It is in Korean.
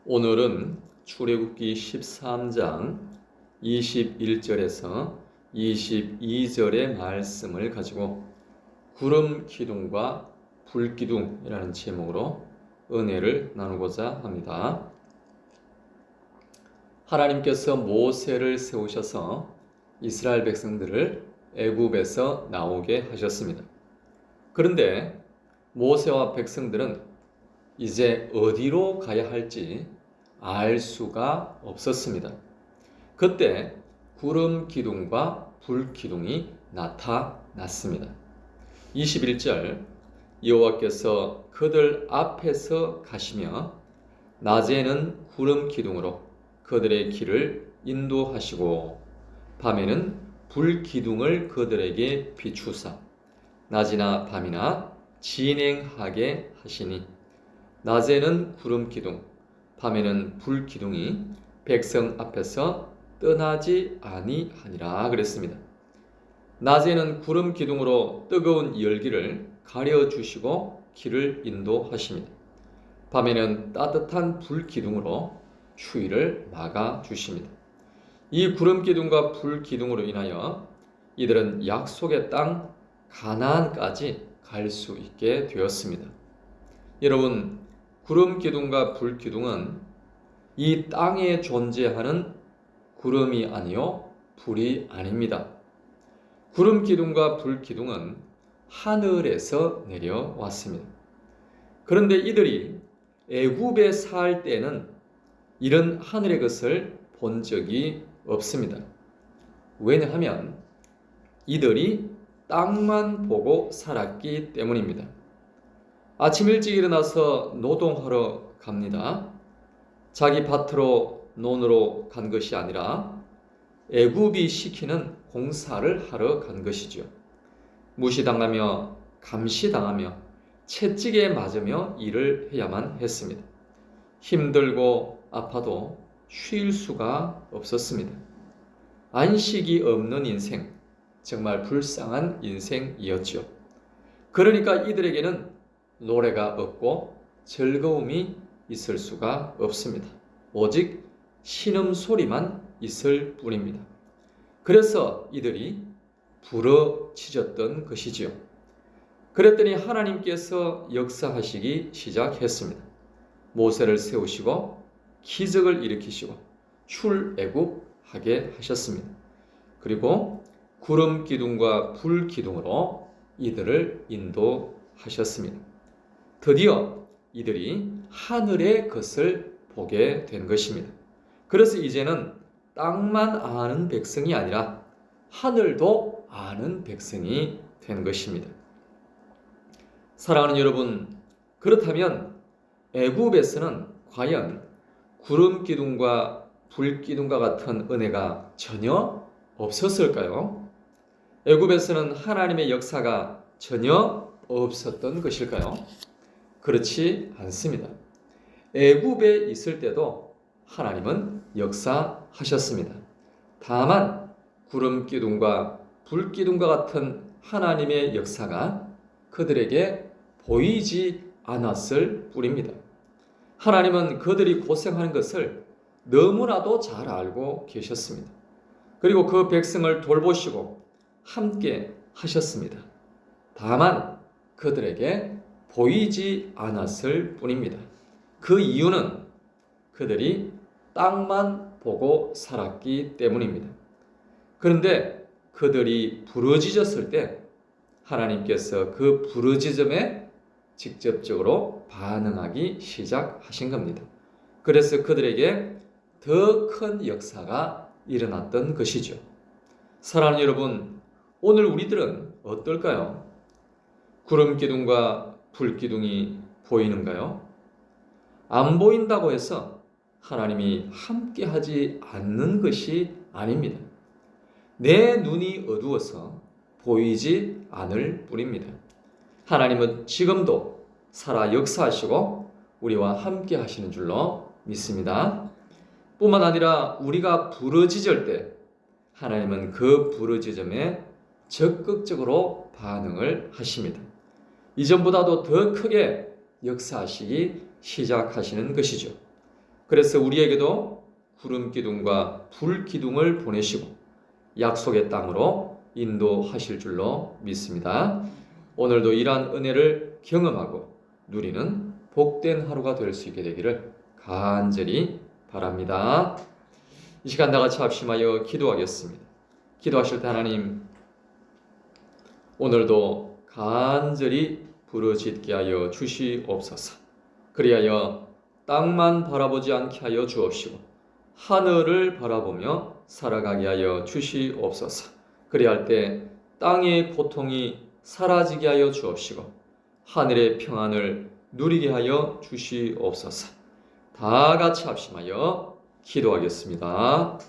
오늘은 출애굽기 13장 21절에서 22절의 말씀을 가지고 구름 기둥과 불 기둥이라는 제목으로 은혜를 나누고자 합니다. 하나님께서 모세를 세우셔서 이스라엘 백성들을 애굽에서 나오게 하셨습니다. 그런데 모세와 백성들은 이제 어디로 가야 할지 알 수가 없었습니다. 그때 구름 기둥과 불 기둥이 나타났습니다. 21절 여호와께서 그들 앞에서 가시며 낮에는 구름 기둥으로 그들의 길을 인도하시고 밤에는 불 기둥을 그들에게 비추사 낮이나 밤이나 진행하게 하시니 낮에는 구름 기둥, 밤에는 불 기둥이 백성 앞에서 떠나지 아니하니라 그랬습니다. 낮에는 구름 기둥으로 뜨거운 열기를 가려주시고 길을 인도하십니다. 밤에는 따뜻한 불 기둥으로 추위를 막아주십니다. 이 구름 기둥과 불 기둥으로 인하여 이들은 약속의 땅 가나안까지 갈 수 있게 되었습니다. 여러분, 구름 기둥과 불 기둥은 이 땅에 존재하는 구름이 아니요 불이 아닙니다. 구름 기둥과 불 기둥은 하늘에서 내려왔습니다. 그런데 이들이 애굽에 살 때는 이런 하늘의 것을 본 적이 없습니다. 왜냐하면 이들이 땅만 보고 살았기 때문입니다. 아침 일찍 일어나서 노동하러 갑니다. 자기 밭으로 논으로 간 것이 아니라 애굽이 시키는 공사를 하러 간 것이죠. 무시당하며 감시당하며 채찍에 맞으며 일을 해야만 했습니다. 힘들고 아파도 쉴 수가 없었습니다. 안식이 없는 인생, 정말 불쌍한 인생이었죠. 그러니까 이들에게는 노래가 없고 즐거움이 있을 수가 없습니다. 오직 신음소리만 있을 뿐입니다. 그래서 이들이 부러지졌던 것이지요. 그랬더니 하나님께서 역사하시기 시작했습니다. 모세를 세우시고 기적을 일으키시고 출애굽하게 하셨습니다. 그리고 구름 기둥과 불 기둥으로 이들을 인도하셨습니다. 드디어 이들이 하늘의 것을 보게 된 것입니다. 그래서 이제는 땅만 아는 백성이 아니라 하늘도 아는 백성이 된 것입니다. 사랑하는 여러분, 그렇다면 애굽에서는 과연 구름 기둥과 불 기둥과 같은 은혜가 전혀 없었을까요? 애굽에서는 하나님의 역사가 전혀 없었던 것일까요? 그렇지 않습니다. 애굽에 있을 때도 하나님은 역사하셨습니다. 다만 구름 기둥과 불 기둥과 같은 하나님의 역사가 그들에게 보이지 않았을 뿐입니다. 하나님은 그들이 고생하는 것을 너무나도 잘 알고 계셨습니다. 그리고 그 백성을 돌보시고 함께 하셨습니다. 다만 그들에게 보이지 않았을 뿐입니다. 그 이유는 그들이 땅만 보고 살았기 때문입니다. 그런데 그들이 부르짖었을 때 하나님께서 그 부르짖음에 직접적으로 반응하기 시작하신 겁니다. 그래서 그들에게 더 큰 역사가 일어났던 것이죠. 사랑하는 여러분, 오늘 우리들은 어떨까요? 구름 기둥과 불 기둥이 보이는가요? 안 보인다고 해서 하나님이 함께 하지 않는 것이 아닙니다. 내 눈이 어두워서 보이지 않을 뿐입니다. 하나님은 지금도 살아 역사하시고 우리와 함께 하시는 줄로 믿습니다. 뿐만 아니라 우리가 부르짖을 때 하나님은 그 부르짖음에 적극적으로 반응을 하십니다. 이전보다도 더 크게 역사하시기 시작하시는 것이죠. 그래서 우리에게도 구름 기둥과 불 기둥을 보내시고 약속의 땅으로 인도하실 줄로 믿습니다. 오늘도 이러한 은혜를 경험하고 누리는 복된 하루가 될 수 있게 되기를 간절히 바랍니다. 이 시간 다같이 합심하여 기도하겠습니다. 기도하실 때 하나님, 오늘도 간절히 부르짖게 하여 주시옵소서. 그리하여 땅만 바라보지 않게 하여 주옵시고 하늘을 바라보며 살아가게 하여 주시옵소서. 그리할 때 땅의 고통이 사라지게 하여 주옵시고 하늘의 평안을 누리게 하여 주시옵소서. 다 같이 합심하여 기도하겠습니다.